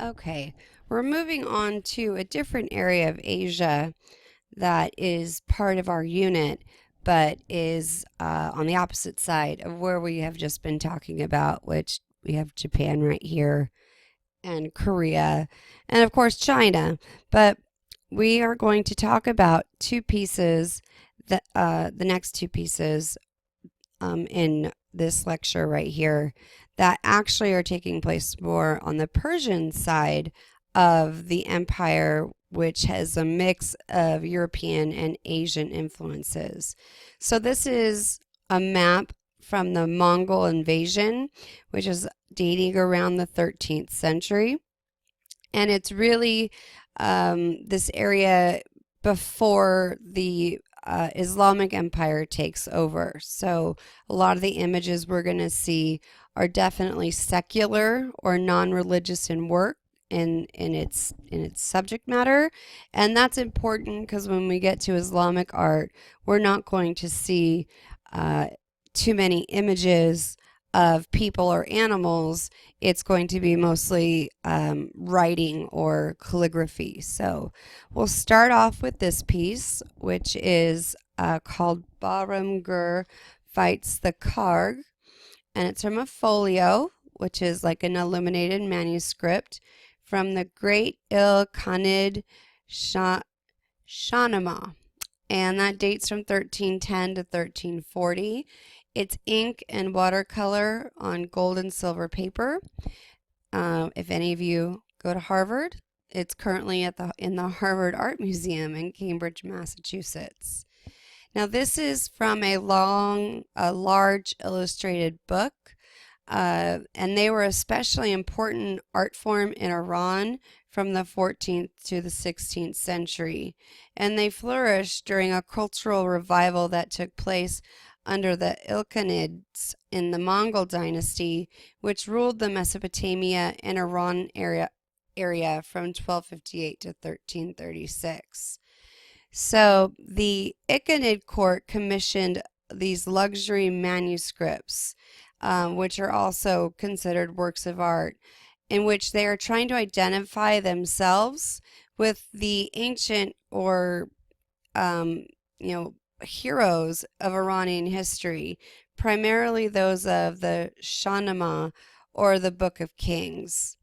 Okay, we're moving on to a different area of Asia that is part of our unit, but is on the opposite side of where we have just been talking about, which we have Japan right here, and Korea, and of course China. But we are going to talk about two pieces, that the next two pieces in this lecture right here, that actually are taking place more on the Persian side of the empire, which has a mix of European and Asian influences. So this is a map from the Mongol invasion, which is dating around the 13th century. And it's really this area before the Islamic Empire takes over. So a lot of the images we're going to see are definitely secular or non-religious in work in its subject matter, and that's important because when we get to Islamic art, we're not going to see uh, too many images of people or animals. It's going to be mostly writing or calligraphy. So we'll start off with this piece, which is called Bahrum Fights the Karg, and it's from a folio, which is like an illuminated manuscript from the Great Il-Khanid Shahnameh, and that dates from 1310 to 1340. It's ink and watercolor on gold and silver paper. If any of you go to Harvard, it's currently in the Harvard Art Museum in Cambridge, Massachusetts. Now this is from a large illustrated book, and they were especially important art form in Iran from the 14th to the 16th century, and they flourished during a cultural revival that took place under the Ilkhanids in the Mongol dynasty, which ruled the Mesopotamia and Iran area from 1258 to 1336. So the Ilkhanid court commissioned these luxury manuscripts, which are also considered works of art, in which they are trying to identify themselves with the ancient or heroes of Iranian history, primarily those of the Shahnameh or the Book of Kings.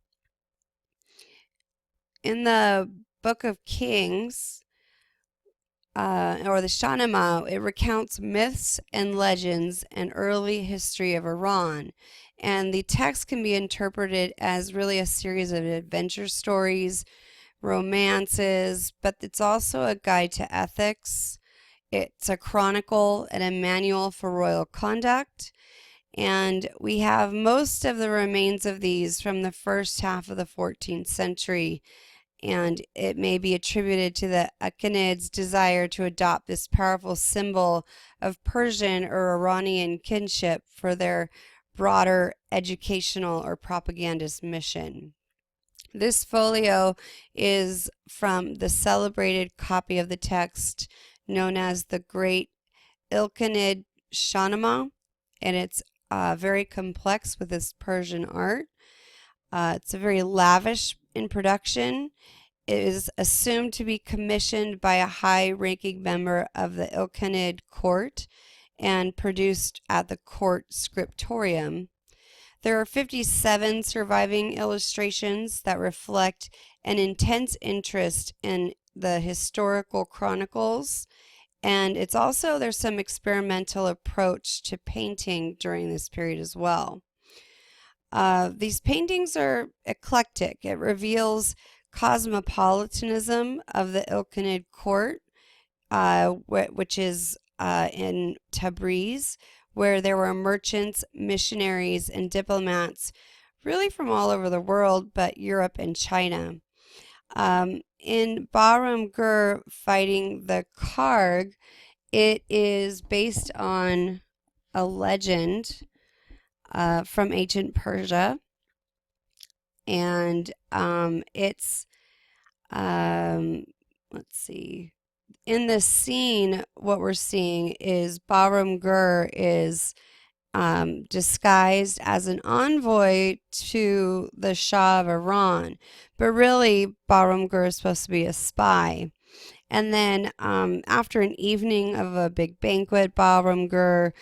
In the Book of Kings, or the Shahnameh, it recounts myths and legends and early history of Iran. And the text can be interpreted as really a series of adventure stories, romances, but it's also a guide to ethics. It's a chronicle and a manual for royal conduct. And we have most of the remains of these from the first half of the 14th century. And it may be attributed to the Akhanids' desire to adopt this powerful symbol of Persian or Iranian kinship for their broader educational or propagandist mission. This folio is from the celebrated copy of the text known as the Great Il-Khanid Shahnameh, and it's very complex with this Persian art. It's a very lavish in production. It is assumed to be commissioned by a high-ranking member of the Ilkhanid court and produced at the court scriptorium. There are 57 surviving illustrations that reflect an intense interest in the historical chronicles, and there's some experimental approach to painting during this period as well. These paintings are eclectic. It reveals cosmopolitanism of the Ilkhanid court, which is in Tabriz, where there were merchants, missionaries, and diplomats really from all over the world, but Europe and China. In Bahrum Fighting the Karg, it is based on a legend from ancient Persia, and let's see. In this scene, what we're seeing is Bahrum is disguised as an envoy to the Shah of Iran. But really, Bahrum Gur is supposed to be a spy. And then after an evening of a big banquet, Bahrum Gur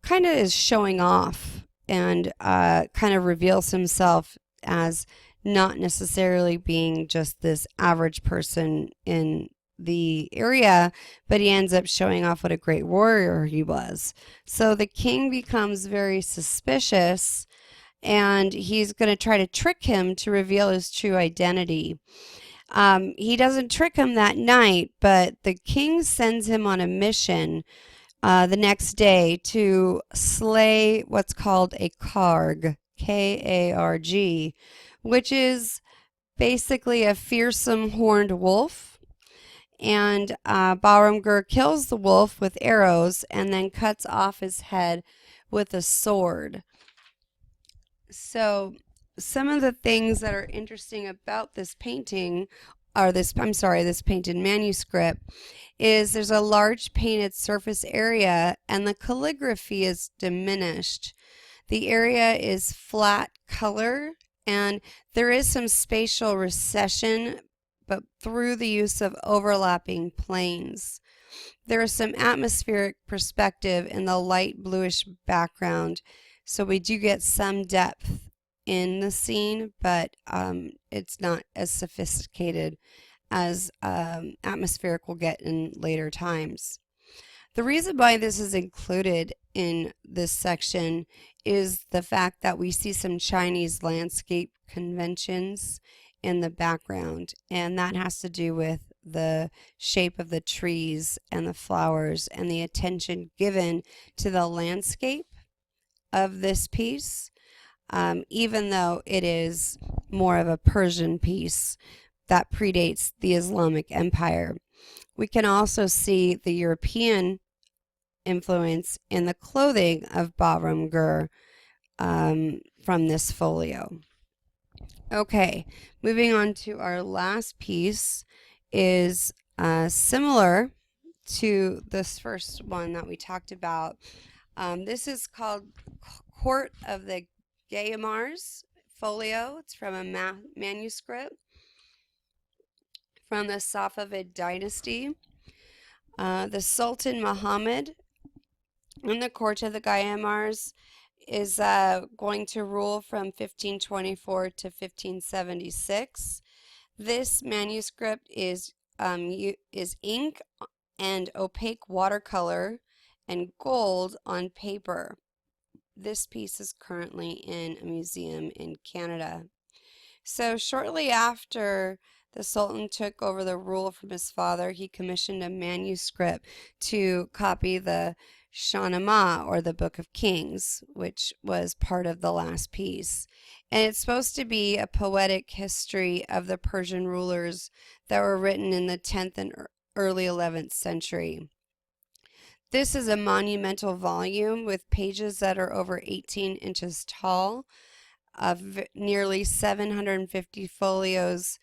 kind of is showing off and kind of reveals himself as not necessarily being just this average person in the area, but he ends up showing off what a great warrior he was. So the king becomes very suspicious, and he's going to try to trick him to reveal his true identity. He doesn't trick him that night, but the king sends him on a mission the next day to slay what's called a Karg, Karg, which is basically a fearsome horned wolf. And Bahrum Gur kills the wolf with arrows and then cuts off his head with a sword. So some of the things that are interesting about this painting, or this painted manuscript, is there's a large painted surface area and the calligraphy is diminished. The area is flat color and there is some spatial recession, but through the use of overlapping planes. There is some atmospheric perspective in the light bluish background, so we do get some depth in the scene, but it's not as sophisticated as atmospheric will get in later times. The reason why this is included in this section is the fact that we see some Chinese landscape conventions in the background, and that has to do with the shape of the trees and the flowers and the attention given to the landscape of this piece, even though it is more of a Persian piece that predates the Islamic Empire. We can also see the European influence in the clothing of Bahrum Gur from this folio. Okay, moving on to our last piece is similar to this first one that we talked about. This is called Court of the Gayumars folio. It's from a manuscript from the Safavid dynasty. The Sultan Muhammad in the court of the Gayumars is going to rule from 1524 to 1576. This manuscript is ink and opaque watercolor and gold on paper. This piece is currently in a museum in Canada. So shortly after the Sultan took over the rule from his father, he commissioned a manuscript to copy the Shahnameh, or the Book of Kings, which was part of the last piece. And it's supposed to be a poetic history of the Persian rulers that were written in the 10th and early 11th century. This is a monumental volume with pages that are over 18 inches tall, of nearly 750 folios.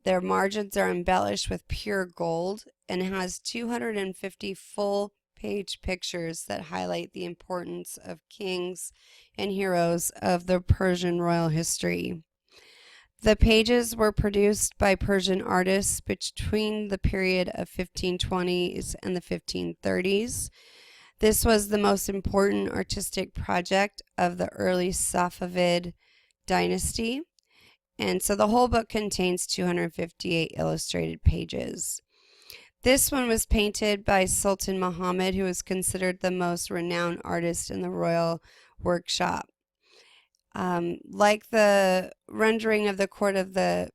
Their margins are embellished with pure gold and has 250 full page pictures that highlight the importance of kings and heroes of the Persian royal history. The pages were produced by Persian artists between the period of 1520s and the 1530s. This was the most important artistic project of the early Safavid dynasty, and so the whole book contains 258 illustrated pages. This one was painted by Sultan Muhammad, who is considered the most renowned artist in the royal workshop. Like the rendering of the court of the,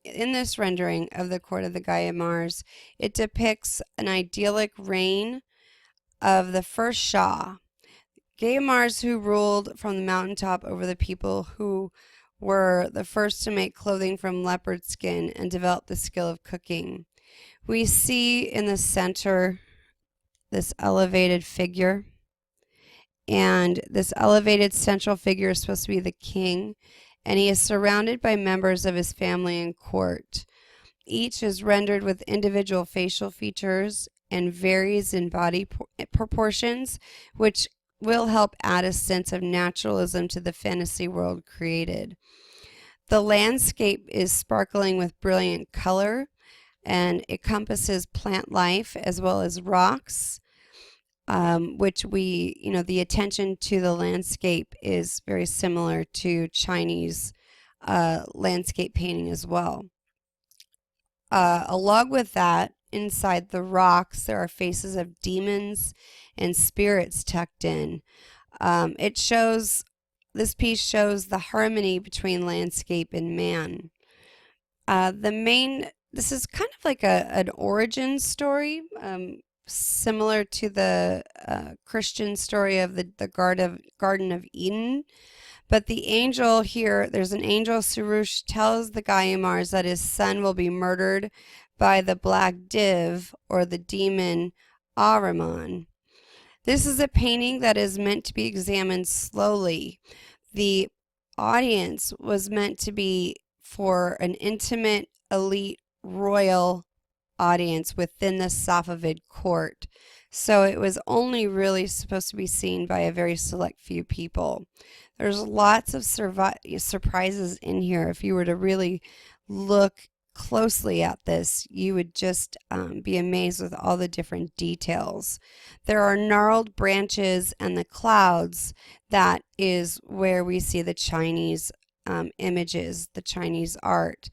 in this rendering of the court of the Gayumars, it depicts an idyllic reign of the first Shah. Gayumars, who ruled from the mountaintop over the people, who were the first to make clothing from leopard skin and develop the skill of cooking. We see in the center this elevated figure, and this elevated central figure is supposed to be the king, and he is surrounded by members of his family and court. Each is rendered with individual facial features and varies in body proportions, which will help add a sense of naturalism to the fantasy world created. The landscape is sparkling with brilliant color and encompasses plant life as well as rocks, which the attention to the landscape is very similar to Chinese landscape painting as well. Along with that, inside the rocks, there are faces of demons and spirits tucked in. This piece shows the harmony between landscape and man. This is kind of like an origin story, similar to the Christian story of the Garden of Eden. But the angel here, there's an angel, Surush, tells the Gayumars that his son will be murdered by the black div, or the demon Ahriman. This is a painting that is meant to be examined slowly. The audience was meant to be for an intimate, elite, royal audience within the Safavid court. So it was only really supposed to be seen by a very select few people. There's lots of surprises in here. If you were to really look closely at this, you would just be amazed with all the different details. There are gnarled branches and the clouds. That is where we see the Chinese images, the Chinese art.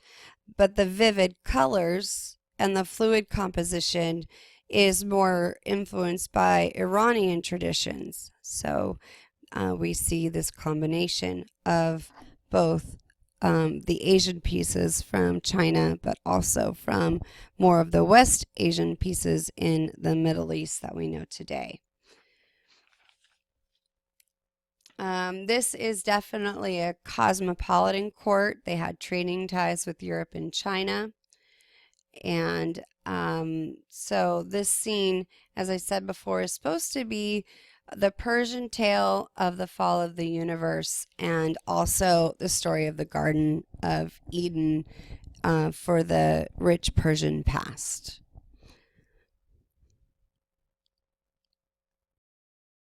But the vivid colors and the fluid composition is more influenced by Iranian traditions. So we see this combination of both the Asian pieces from China, but also from more of the West Asian pieces in the Middle East that we know today. This is definitely a cosmopolitan court. They had trading ties with Europe and China. And so this scene, as I said before, is supposed to be the Persian tale of the fall of the universe, and also the story of the Garden of Eden for the rich Persian past.